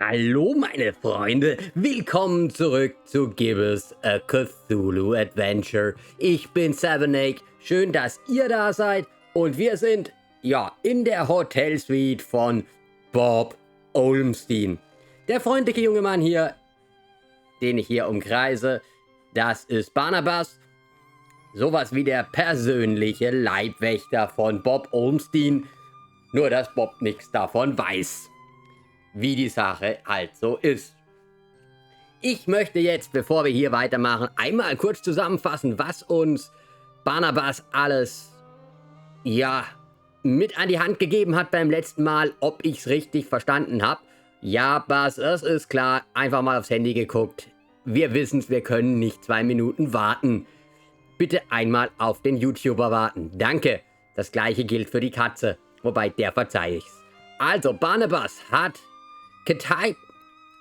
Hallo meine Freunde, willkommen zurück zu Gibbous, a Cthulhu Adventure. Ich bin Savanache, schön, dass ihr da seid und wir sind, in der Hotelsuite von Bob Olmstein. Der freundliche junge Mann hier, den ich hier umkreise, das ist Barnabas, sowas wie der persönliche Leibwächter von Bob Olmstein, nur dass Bob nichts davon weiß, wie die Sache halt so ist. Ich möchte jetzt, bevor wir hier weitermachen, einmal kurz zusammenfassen, was uns Barnabas alles, mit an die Hand gegeben hat beim letzten Mal, ob ich es richtig verstanden habe. Ja, Bas, es ist klar, einfach mal aufs Handy geguckt. Wir wissen's, wir können nicht 2 Minuten warten. Bitte einmal auf den YouTuber warten. Danke. Das gleiche gilt für die Katze, wobei der verzeih ich's. Also, Barnabas hat Ketype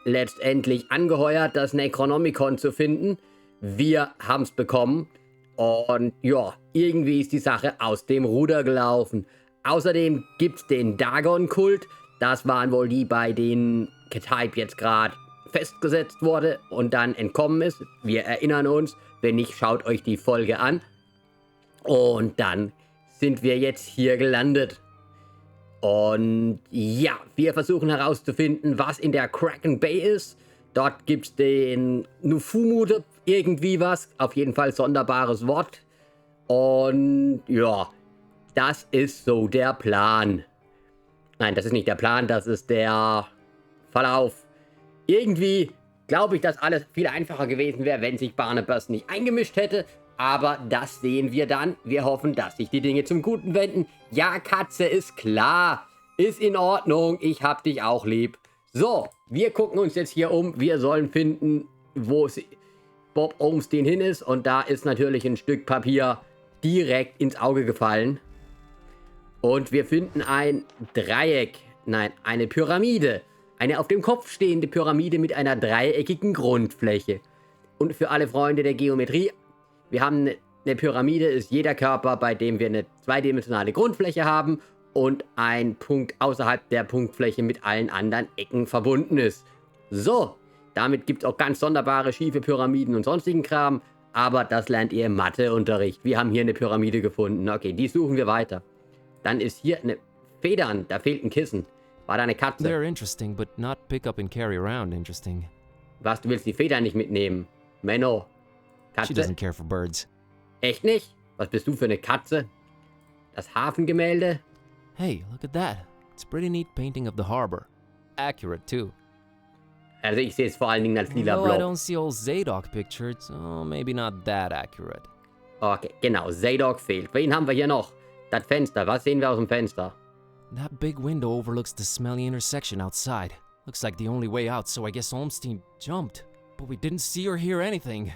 letztendlich angeheuert, das Necronomicon zu finden. Wir haben es bekommen und irgendwie ist die Sache aus dem Ruder gelaufen. Außerdem gibt es den Dagon-Kult. Das waren wohl die, bei denen Ketype jetzt gerade festgesetzt wurde und dann entkommen ist. Wir erinnern uns, wenn nicht, schaut euch die Folge an. Und dann sind wir jetzt hier gelandet. Und wir versuchen herauszufinden, was in der Kraken Bay ist. Dort gibt es den Nufumu, irgendwie was. Auf jeden Fall sonderbares Wort. Und das ist so der Plan. Nein, das ist nicht der Plan, das ist der Verlauf. Irgendwie glaube ich, dass alles viel einfacher gewesen wäre, wenn sich Barnabas nicht eingemischt hätte. Aber das sehen wir dann. Wir hoffen, dass sich die Dinge zum Guten wenden. Ja, Katze, ist klar. Ist in Ordnung. Ich hab dich auch lieb. So, wir gucken uns jetzt hier um. Wir sollen finden, wo Bob Olmstein hin ist. Und da ist natürlich ein Stück Papier direkt ins Auge gefallen. Und wir finden ein Dreieck. Nein, eine Pyramide. Eine auf dem Kopf stehende Pyramide mit einer dreieckigen Grundfläche. Und für alle Freunde der Geometrie: wir haben eine Pyramide, ist jeder Körper, bei dem wir eine zweidimensionale Grundfläche haben und ein Punkt außerhalb der Punktfläche mit allen anderen Ecken verbunden ist. So, damit gibt es auch ganz sonderbare schiefe Pyramiden und sonstigen Kram, aber das lernt ihr im Matheunterricht. Wir haben hier eine Pyramide gefunden. Okay, die suchen wir weiter. Dann ist hier eine Federn, da fehlt ein Kissen. War da eine Katze? They're interesting, but not pick up and carry around interesting. Was, du willst die Federn nicht mitnehmen? Menno. Katze? She doesn't care for birds. Echt nicht? Was bist du für eine Katze? Das Hafengemälde? Hey, look at that. It's a pretty neat painting of the harbor. Accurate, too. Also ich sehe es vor allen Dingen als lila Though I Block. don't see old Zadok pictured, so maybe not that accurate. Okay, genau, Zadok fehlt. Wen haben wir hier noch? Das Fenster, was sehen wir aus dem Fenster? That big window overlooks the smelly intersection outside. Looks like the only way out, so I guess Olmstein jumped. But we didn't see or hear anything.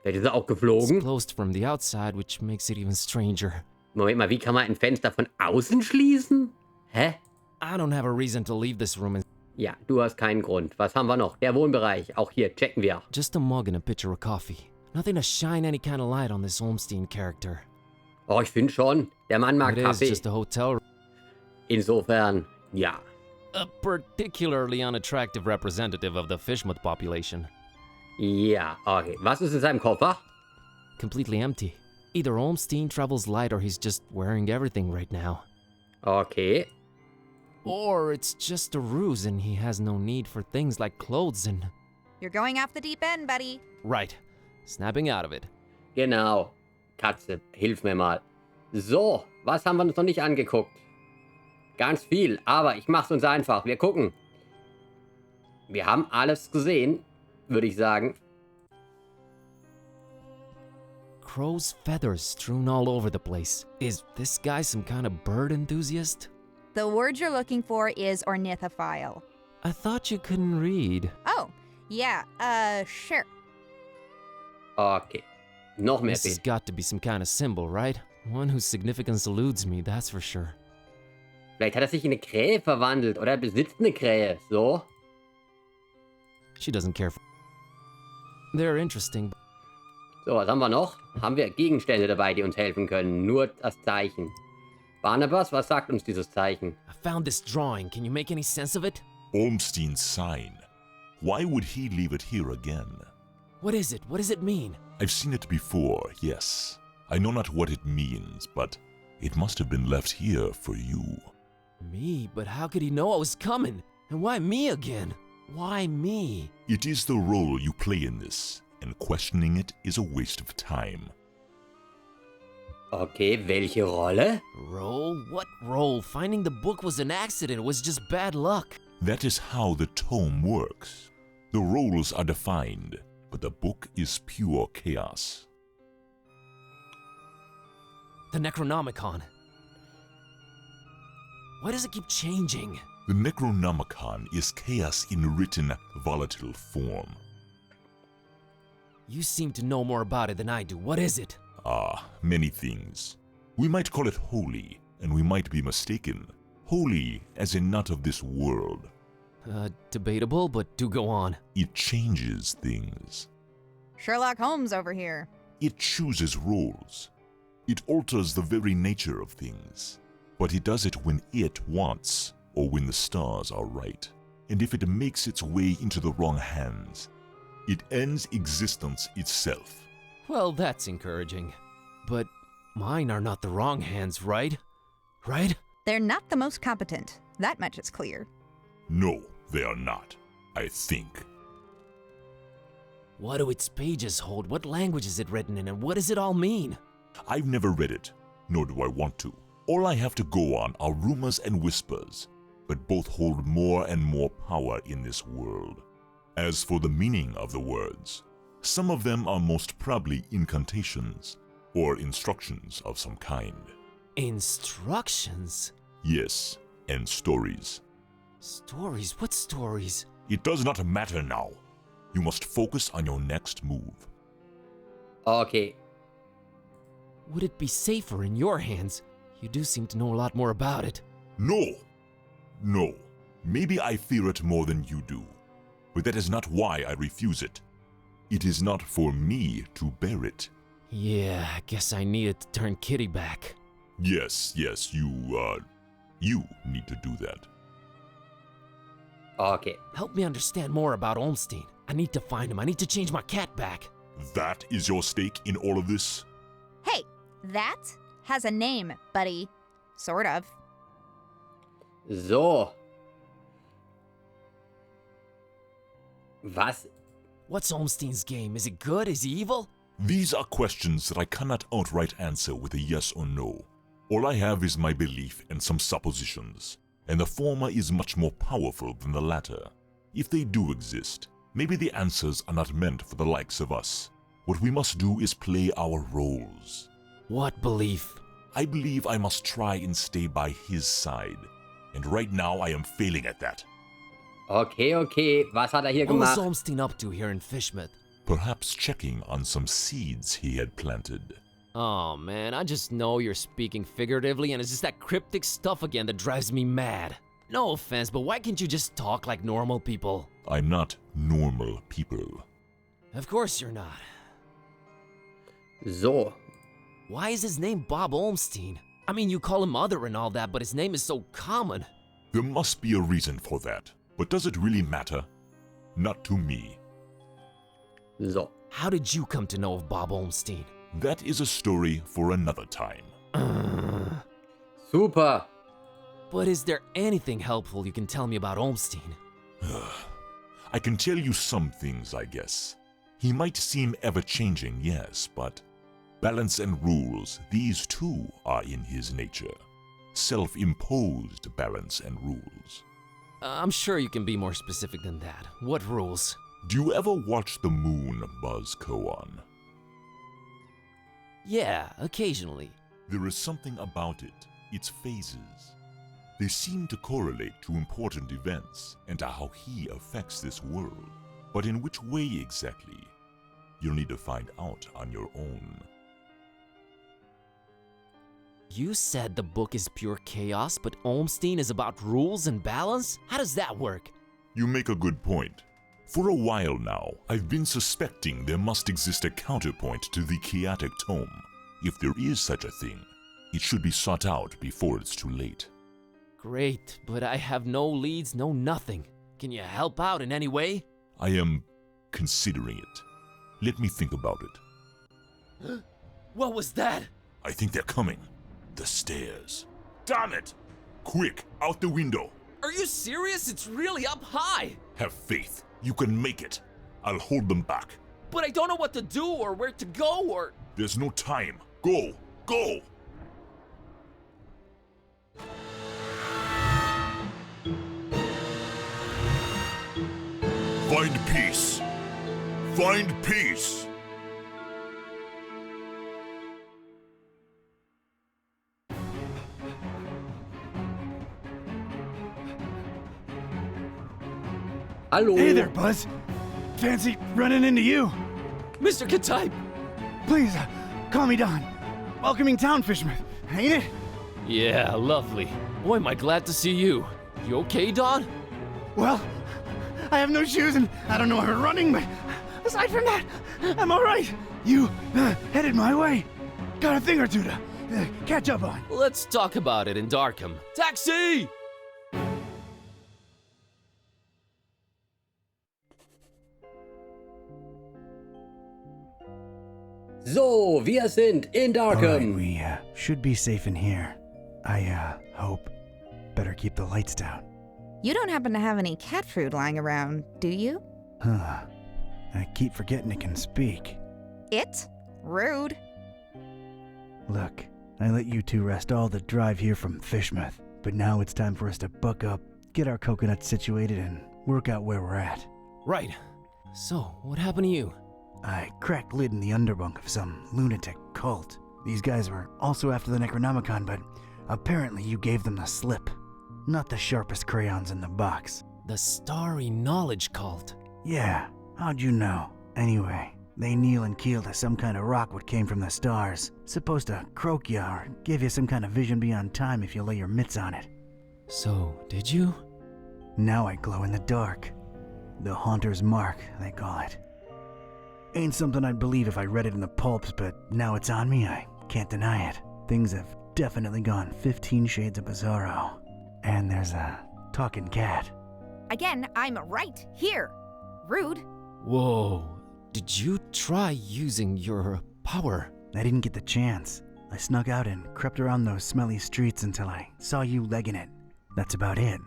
Vielleicht ist er auch It's geflogen. closed from the outside, which makes it even stranger. Moment mal, wie kann man ein Fenster von außen schließen? Hä? I don't have a reason to leave this room. Ja, du hast keinen Grund. Was haben wir noch? Der Wohnbereich. Auch hier, checken wir. Just a mug and a pitcher of coffee. Nothing to shine any kind of light on this Olmstein character. Oh, ich finde schon. Der Mann mag It is Kaffee. just a hotel. Insofern, ja. A particularly unattractive representative of the Fischmouth population. Ja, okay. Was ist in seinem Koffer? Completely empty. Either Olmstein travels light or he's just wearing everything right now. Okay. Or it's just a ruse and he has no need for things like clothes and... You're going off the deep end, buddy. Right. Snapping out of it. Genau. Katze, hilf mir mal. So, was haben wir uns noch nicht angeguckt? Ganz viel, aber ich mach's uns einfach. Wir gucken. Wir haben alles gesehen, würde ich sagen. Crow's feathers strewn all over the place. Is this guy some kind of bird enthusiast? The word you're looking for is ornithophile. I thought you couldn't read. Oh, yeah, sure. Okay. Noch mehr This has Bild. got to be some kind of symbol, right? One whose significance eludes me, that's for sure. Vielleicht hat er sich in eine Krähe verwandelt oder er besitzt eine Krähe. So. She doesn't care for... They're interesting. So, was haben wir noch? Haben wir Gegenstände dabei, die uns helfen können? Nur das Zeichen. Barnabas, was sagt uns dieses Zeichen? I found this drawing. Can you make any sense of it? Ormstein's sign. Why would he leave it here again? What is it? What does it mean? I've seen it before, yes. I know not what it means, but it must have been left here for you. Me? But how could he know I was coming? And why me again? Why me? It is the role you play in this, and questioning it is a waste of time. Okay, welche Rolle? Role? What role? Finding the book was an accident. It was just bad luck. That is how the tome works. The roles are defined, but the book is pure chaos. The Necronomicon. Why does it keep changing? The Necronomicon is chaos in written, volatile form. You seem to know more about it than I do. What is it? Many things. We might call it holy, and we might be mistaken. Holy as in not of this world. Debatable, but do go on. It changes things. Sherlock Holmes over here. It chooses roles. It alters the very nature of things. But it does it when it wants, or when the stars are right. And if it makes its way into the wrong hands, it ends existence itself. Well, that's encouraging. But mine are not the wrong hands, right? Right? They're not the most competent. That much is clear. No, they are not, I think. What do its pages hold? What language is it written in, and what does it all mean? I've never read it, nor do I want to. All I have to go on are rumors and whispers, but both hold more and more power in this world. As for the meaning of the words, some of them are most probably incantations, or instructions of some kind. Instructions? Yes, and stories. Stories? What stories? It does not matter now. You must focus on your next move. Okay. Would it be safer in your hands? You do seem to know a lot more about it. No! No. Maybe I fear it more than you do. But that is not why I refuse it. It is not for me to bear it. Yeah, I guess I needed to turn Kitty back. Yes, you need to do that. Okay. Help me understand more about Olmstein. I need to find him. I need to change my cat back. That is your stake in all of this? Hey, that has a name, buddy. Sort of. So. Was? What's Olmstein's game? Is it good? Is he evil? These are questions that I cannot outright answer with a yes or no. All I have is my belief and some suppositions, and the former is much more powerful than the latter. If they do exist, maybe the answers are not meant for the likes of us. What we must do is play our roles. What belief? I believe I must try and stay by his side, and right now I am failing at that. Okay. Was hat hier What was gemacht? Olmstein up to here in Fischmouth? Perhaps checking on some seeds he had planted. Oh man, I just know you're speaking figuratively and it's just that cryptic stuff again that drives me mad. No offense, but why can't you just talk like normal people? I'm not normal people. Of course you're not. So. Why is his name Bob Olmstein? I mean, you call him Other and all that, but his name is so common. There must be a reason for that. But does it really matter? Not to me. So. How did you come to know of Bob Olmstein? That is a story for another time. Super. But is there anything helpful you can tell me about Olmstein? I can tell you some things, I guess. He might seem ever-changing, yes, but balance and rules, these too are in his nature. Self-imposed balance and rules. I'm sure you can be more specific than that. What rules? Do you ever watch the moon, Buzz Kerwan? Yeah, occasionally. There is something about it, its phases. They seem to correlate to important events and to how he affects this world. But in which way exactly? You'll need to find out on your own. You said the book is pure chaos, but Olmstein is about rules and balance? How does that work? You make a good point. For a while now, I've been suspecting there must exist a counterpoint to the chaotic tome. If there is such a thing, it should be sought out before it's too late. Great, but I have no leads, no nothing. Can you help out in any way? I am considering it. Let me think about it. What was that? I think they're coming. The stairs. Damn it! Quick, out the window. Are you serious? It's really up high. Have faith. You can make it. I'll hold them back. But I don't know what to do or where to go or... There's no time. Go! Go! Find peace. Find peace. Hallo. Hey there, Buzz. Fancy running into you. Mr. Ketype! Please, call me Don. Welcoming town, Fischmouth, ain't it? Yeah, lovely. Boy, am I glad to see you. You okay, Don? Well, I have no shoes and I don't know where we're running, but aside from that, I'm all right. You headed my way. Got a thing or two to catch up on. Let's talk about it in Darkham. Taxi! So, wir sind in All right, Darkham. we should be safe in here. I hope. Better keep the lights down. You don't happen to have any cat food lying around, do you? Huh. I keep forgetting it can speak. It? Rude. Look, I let you two rest all the drive here from Fischmouth, but now it's time for us to buck up, get our coconuts situated, and work out where we're at. Right. So, what happened to you? I cracked lid in the underbunk of some lunatic cult. These guys were also after the Necronomicon, but apparently you gave them the slip. Not the sharpest crayons in the box. The Starry Knowledge Cult. Yeah, how'd you know? Anyway, they kneel and keel to some kind of rock what came from the stars. Supposed to croak ya or give you some kind of vision beyond time if you lay your mitts on it. So, did you? Now I glow in the dark. The Haunter's Mark, they call it. Ain't something I'd believe if I read it in the pulps, but now it's on me, I can't deny it. Things have definitely gone 15 shades of bizarro. And there's a talking cat. Again, I'm right here. Rude. Whoa. Did you try using your power? I didn't get the chance. I snuck out and crept around those smelly streets until I saw you legging it. That's about it.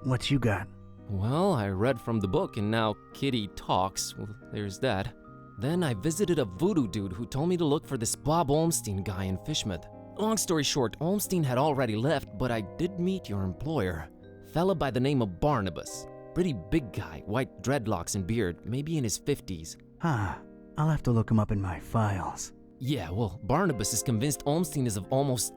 What you got? Well, I read from the book and now Kitty talks. Well, there's that. Then I visited a voodoo dude who told me to look for this Bob Olmstein guy in Fischmouth. Long story short, Olmstein had already left, but I did meet your employer. Fella by the name of Barnabas. Pretty big guy, white dreadlocks and beard, maybe in his 50s. Huh. I'll have to look him up in my files. Yeah, well, Barnabas is convinced Olmstein is of almost,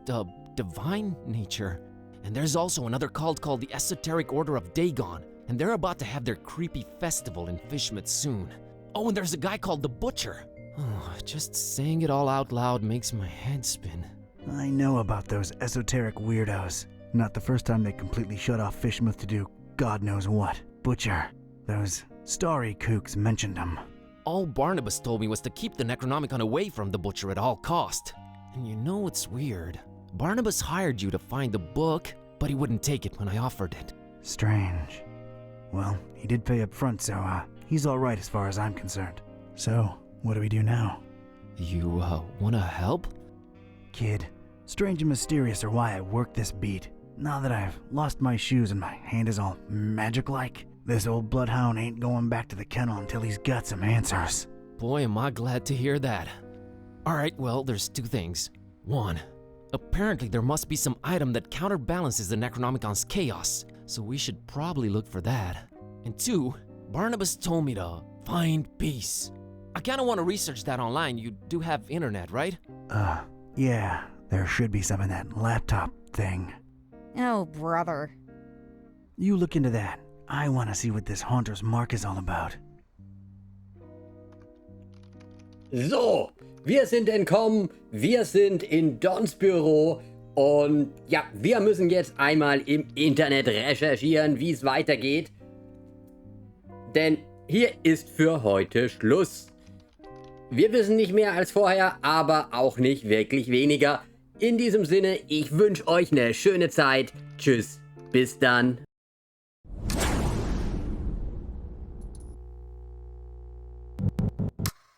divine nature. And there's also another cult called the Esoteric Order of Dagon, and they're about to have their creepy festival in Fischmouth soon. Oh, and there's a guy called the Butcher. Oh, just saying it all out loud makes my head spin. I know about those esoteric weirdos. Not the first time they completely shut off Fischmouth to do God knows what. Butcher. Those starry kooks mentioned him. All Barnabas told me was to keep the Necronomicon away from the Butcher at all cost. And you know what's weird? Barnabas hired you to find the book, but he wouldn't take it when I offered it. Strange. Well, he did pay up front, so he's all right as far as I'm concerned. So, what do we do now? You, wanna help? Kid, strange and mysterious are why I work this beat. Now that I've lost my shoes and my hand is all magic-like, this old bloodhound ain't going back to the kennel until he's got some answers. Boy, am I glad to hear that. Alright, well, there's two things. One, apparently there must be some item that counterbalances the Necronomicon's chaos, so we should probably look for that. And two, Barnabas told me to find peace. I kinda wanna research that online. You do have internet, right? Yeah, there should be some in that laptop thing. Oh, brother. You look into that. I want to see what this Haunter's Mark is all about. So, wir sind entkommen, wir sind in Dons Büro und ja, wir müssen jetzt einmal im Internet recherchieren, wie es weitergeht. Denn hier ist für heute Schluss. Wir wissen nicht mehr als vorher, aber auch nicht wirklich weniger. In diesem Sinne, ich wünsche euch eine schöne Zeit. Tschüss, bis dann.